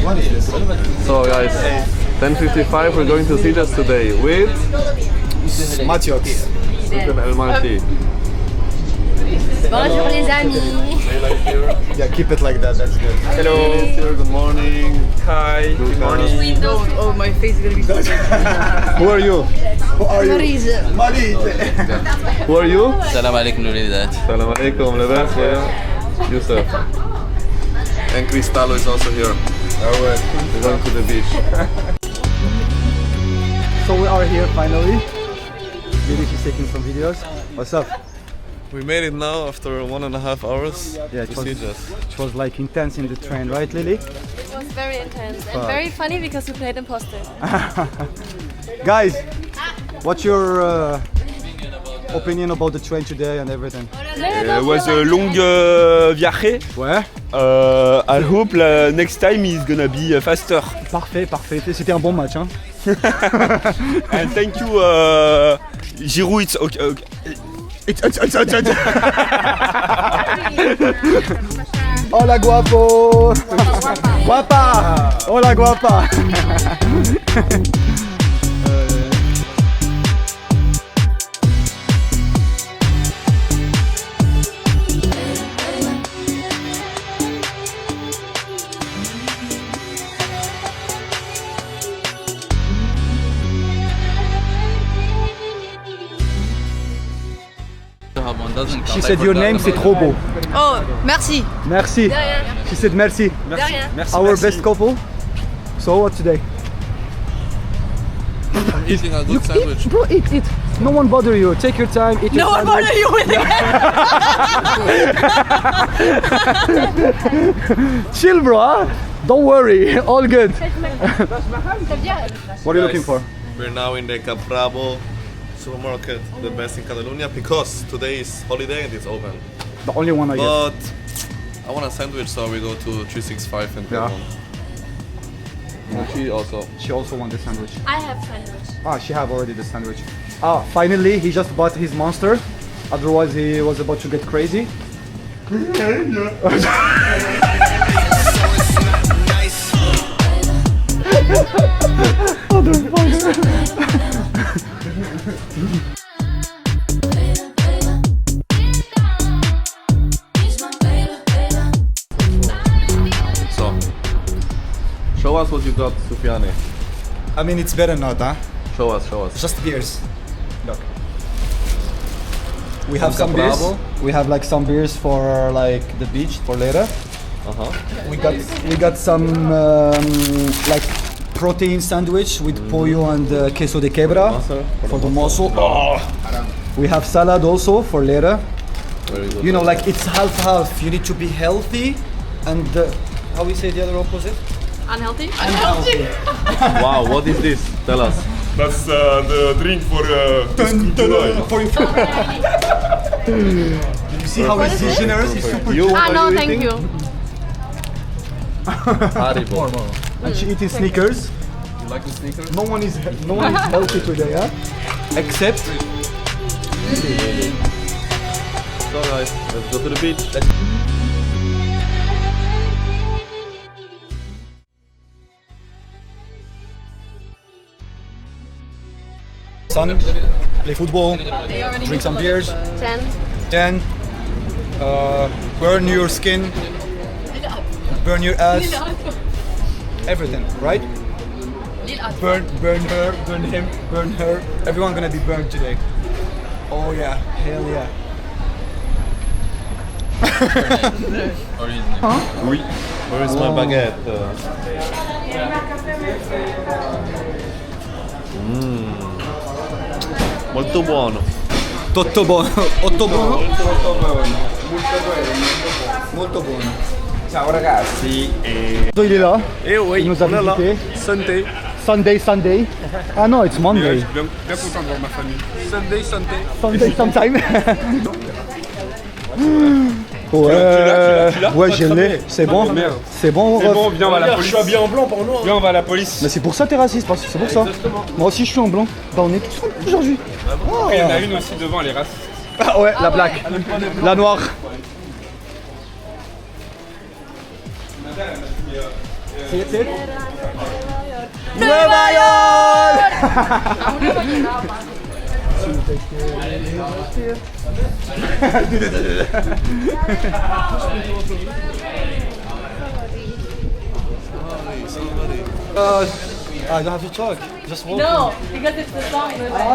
So guys, 10:55 we're going to Sitges today with Matiox. El Malti. Bonjour les amis. Yeah, keep it like that, that's good. Hello, good morning. Hi, good morning. Oh, my face is gonna be good. Who are you? Who are you? Marise. Marie. Who are you? Salam alaikum l'Unidat. Salam alaikum, Lebas, Yusuf. And Cristalo is also here. Alright. We're going to the beach. So we are here finally. Maybe she's taking some videos. What's up? We made it now after 1.5 hours. Yeah, it was like intense in the train, right, Lily? It was very intense and very funny because we played imposter. Guys, what's your opinion about the train today and everything? It was a long viaje. Ouais. I hope next time is gonna be faster. Parfait, parfait. C'était un bon match, hein? And thank you, Giroud. It's okay. Hola guapo! Guapa! Hola guapa! She said your name, c'est trop beau. Oh, merci. Merci. De rien. She said merci. De rien. Our best couple. So what today? I'm eating a good sandwich. Bro, eat. No one bother you. Take your time. Eat your No one sandwich. bother you with it. Chill, bro. Huh? Don't worry. All good. What are you looking for? We're now in the Caprabo supermarket, the best in Catalonia, because today is holiday and it's open. The only one I guess. But I want a sandwich, so we go to 365 and get Yeah. one. And she also. She also wants the sandwich. I have sandwich. Ah, she have already the sandwich. Ah, finally, he just bought his monster. Otherwise, he was about to get crazy. So, show us what you got, Sufiane. I mean, it's better not, huh? Show us. Just beers. Look. We have some Caprabo. beers. We have like some beers for like the beach for later. We got some like protein sandwich with pollo and queso de quebra for the muscle. Oh. We have salad also for later. Very good. You know, like it's half. You need to be healthy and how we say the other opposite? Unhealthy? Wow, what is this? Tell us. That's the drink for You see how he's generous? He's super You, what Ah, are no, you thank eating? you. Haribo. and she eating sneakers. You like the sneakers? No one is healthy today, huh? Except So guys, let's go to the beach. sun, play football, drink some beers, 10. then burn your skin, burn your ass, everything, right? Burn her, burn him, burn her. Everyone gonna be burned today. Oh yeah, hell yeah. Oui. Where is my baguette? Molto buono. Tutto buono, otto buono. Molto buono. Ciao ragazzi. Il est là, Oui, il nous a visité. Sunday. Ah non, it's Monday. Bien content de voir ma famille. Sunday sometime. Ouais, tu l'as ouais, je l'ai. C'est bon. merde. C'est bon. C'est bon, viens, on va à la police. Je suis habillé en blanc pour nous. Viens, on va à la police. Mais c'est pour ça que t'es raciste, parce que c'est pour ça. Moi aussi je suis en blanc. Bah on est tous en blanc aujourd'hui. Il y en a une aussi devant, elle est raciste. Ah ouais, la black. La noire. it. Nueva York! I don't have to talk. Just walk. No, because it's the song.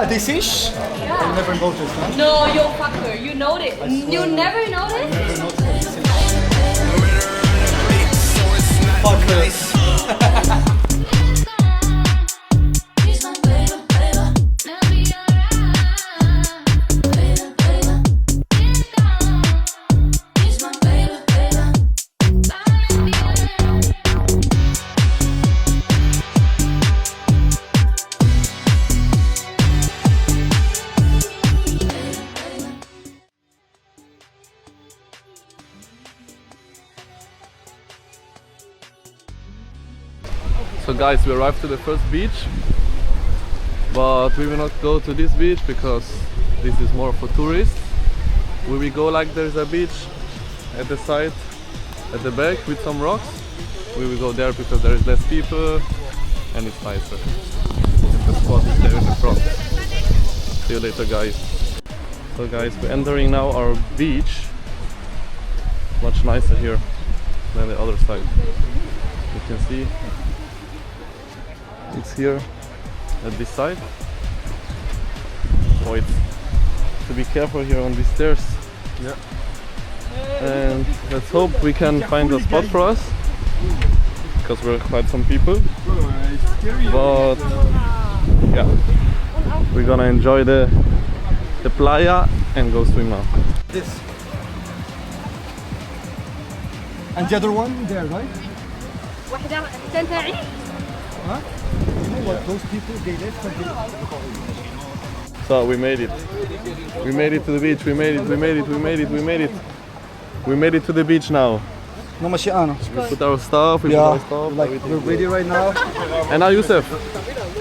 This ish? I never noticed. Huh? No, you fucker. You noticed. You never noticed? So guys, we arrived to the first beach, but we will not go to this beach because this is more for tourists. We will go like there's a beach at the side, at the back with some rocks. We will go there because there is less people and it's nicer. And the spot is there in the front. See you later guys. So guys, we're entering now our beach. Much nicer here than the other side. You can see it's here at this side. Oh, it's to be careful here on these stairs. Yeah. And let's hope we can find a spot for us, because we're quite some people. But yeah, we're gonna enjoy the playa and go swim now. This. And the other one there, right? Huh? You know what? Those people, they left and So we made it. We made it to the beach. We made it. We made it. We made it. We made it. We made it to the beach now. No Mashiana. We put our stuff. We put our stuff. Like we're ready right now. And now Youssef.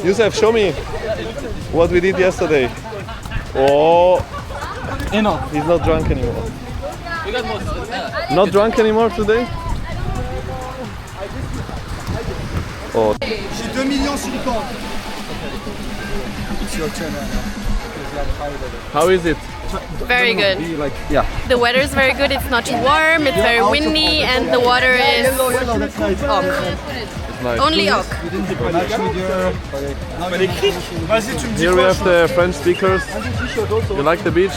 Youssef, show me what we did yesterday. Oh, Enough. he's not drunk anymore. Not drunk anymore today? Oh. J'ai 2 millions sur le compte. It's your turn now. How is it? Very good. Like, yeah. The weather is very good. It's not too warm. It's very windy, and the water is Yellow, that's nice. It's nice. only oak. Here we have the French speakers. You like the beach?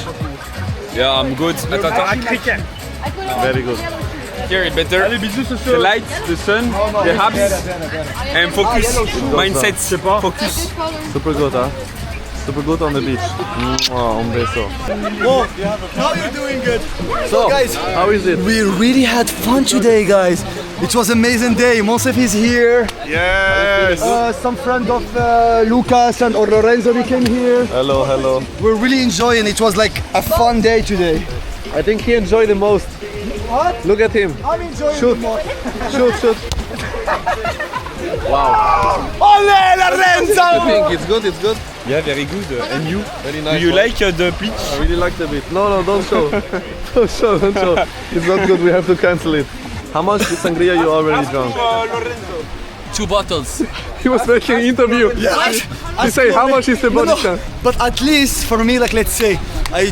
Yeah, I'm good. Very good. Here it's better. The light, the sun, the abs, and focus. Mindset, focus. Super good, huh? Super good on the beach. Un beso. Oh, now you're doing good. So, guys, how is it? we really had fun today, guys. It was an amazing day. Monsef is here. Yes! Some friend of Lucas and or Lorenzo, they came here. Hello, hello. We're really enjoying. It was like a fun day today. I think he enjoyed the most. What? Look at him. I'm enjoying Shoot. it more. Shoot. Wow. Ole, Lorenzo! I think it's good, it's good. Yeah, very good. And you? Very nice. Do you one. like the beach? I really like the beach. No, don't show. Don't show. It's not good, we have to cancel it. How much sangria you already drunk? Lorenzo. 2 bottles. He was making an interview. Yeah. He say, how much is the body count? But at least for me, like let's say, I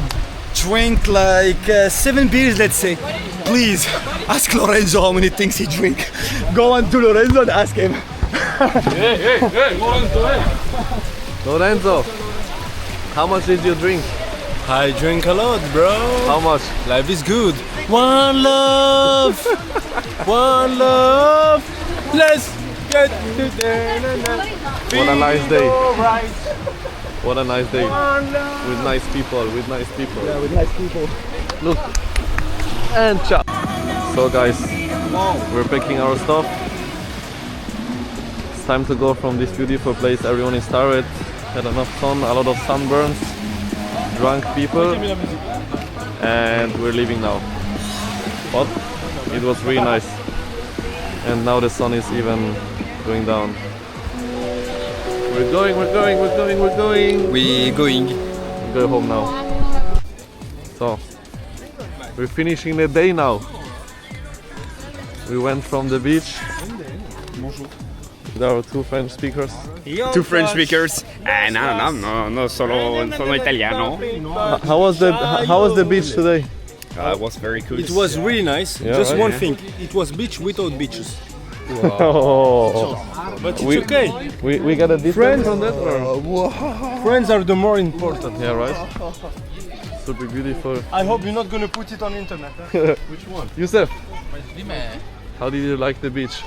drink like 7 beers, let's say. Please, ask Lorenzo how many things he drink. Go on to Lorenzo and ask him. Hey, Lorenzo, hey. Lorenzo, how much did you drink? I drink a lot, bro. How much? Life is good. One love. One love. Let's get together. What a nice day. What a nice day. With nice people, with nice people. Yeah, with nice people. Look. And ciao. So guys, we're packing our stuff. It's time to go from this beautiful place. Everyone is tired, had enough sun, a lot of sunburns, drunk people, and we're leaving now. But it was really nice. And now the sun is even going down. We're going. We going. We go home now. So, we're finishing the day now. We went from the beach There are two French speakers. Two French speakers. No, solo italiano. How was the beach today? It was very cool. It was really nice. Yeah, Just right, one yeah. thing, it was beach without beaches. Oh, But it's We- okay. we got a difference from that, or? Friends are the more important. Yeah, right. Super beautiful. I hope you're not gonna put it on internet. Huh? Youssef, how did you like the beach?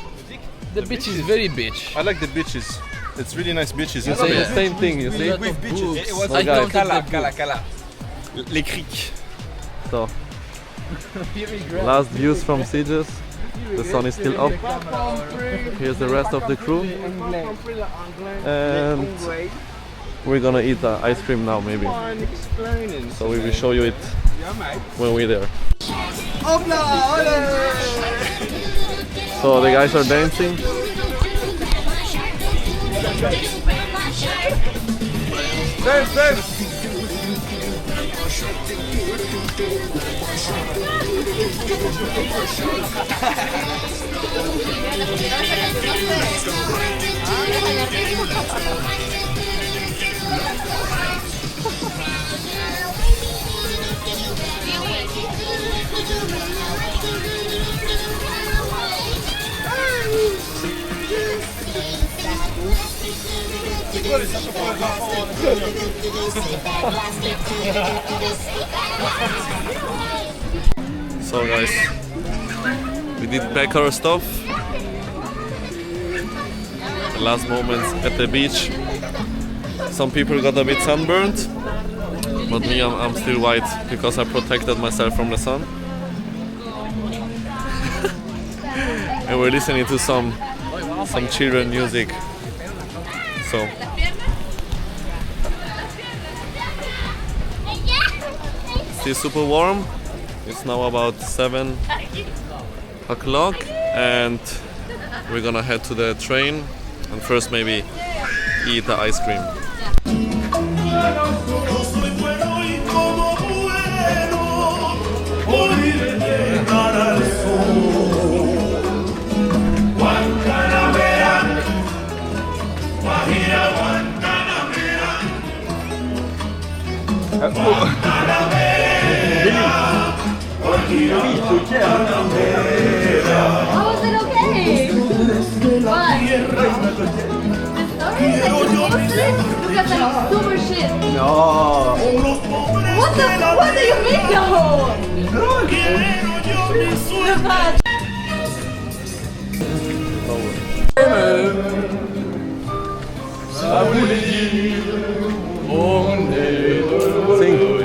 The beach is very beach. I like the beaches. It's really nice beaches. You say the same thing, you see? With beaches. It was I don't Cala. Les criques. So, last views from Sitges. The sun is still up. Here's the rest of the crew. And we're gonna eat ice cream now, maybe. So we will show you it when we're there. So the guys are dancing. So guys, we did pack our stuff. The last moments at the beach. Some people got a bit sunburned, but me, I'm still white because I protected myself from the sun. And we're listening to some children music. So still super warm. It's now about 7 o'clock and we're gonna head to the train and first maybe eat the ice cream. How is it okay? What? Look at that super shit. No. What do you mean no? Look at Sing.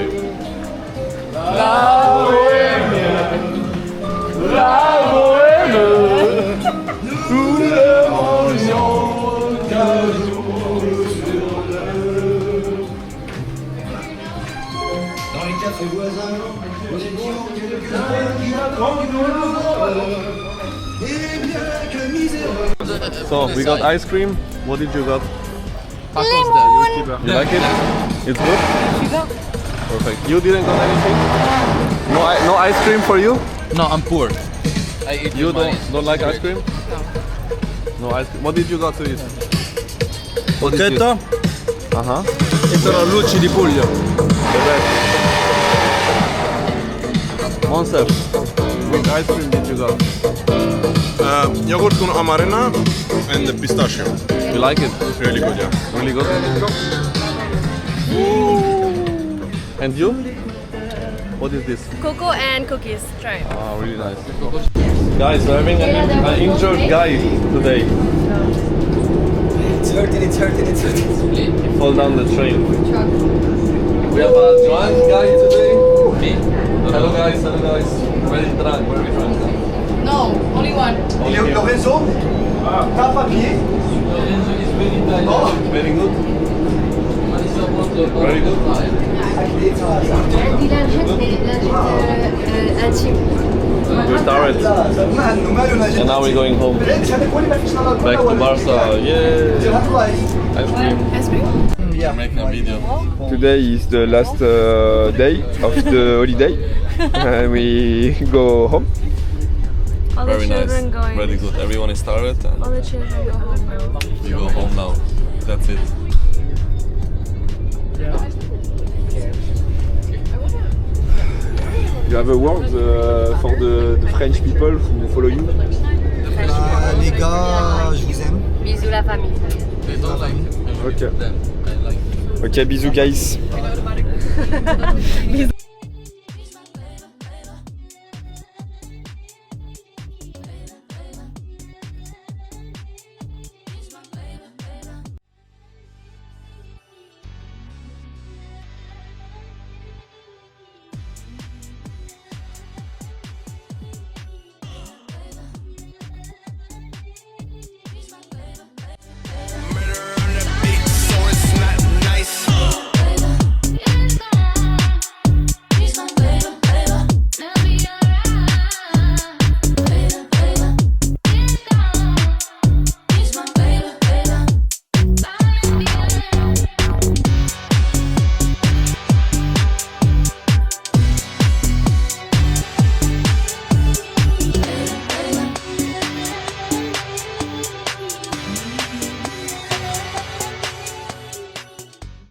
So we got ice cream. What did you got? You like it? It's good? Perfect. You didn't got anything? No ice cream for you? No, I'm poor. I eat You with money. don't like ice cream? No ice cream. What did you got to eat? What did you- Porchetta Uh-huh. e tarallucci di Puglia. The best. Monsef, which ice cream did you got? Yogurt con amarena and pistachio. You like it? Really good, yeah. Really good? And you? What is this? cocoa and cookies. Try it. Oh, really nice. Guys, we're having an injured guy today. It's hurting. He fall down the train. We have a drunk guy today. Me? Hello guys. Very drunk, very drunk. No, only one. Only him. Lorenzo, t'as un papier? Very good. Very good. We're tired. And now we're going home. Back to Barca. Yay! Ice cream. Ice cream? We're making a video. Today is the last day of the holiday. And we go home. All the Very nice. children going. Really good. Everyone is tired and All the children go home now. we go home now. That's it. You have a word for the French people who follow you? Les gars, je vous aime. Bisous la famille. They don't like Ok. them. I like them. Ok, bisous guys.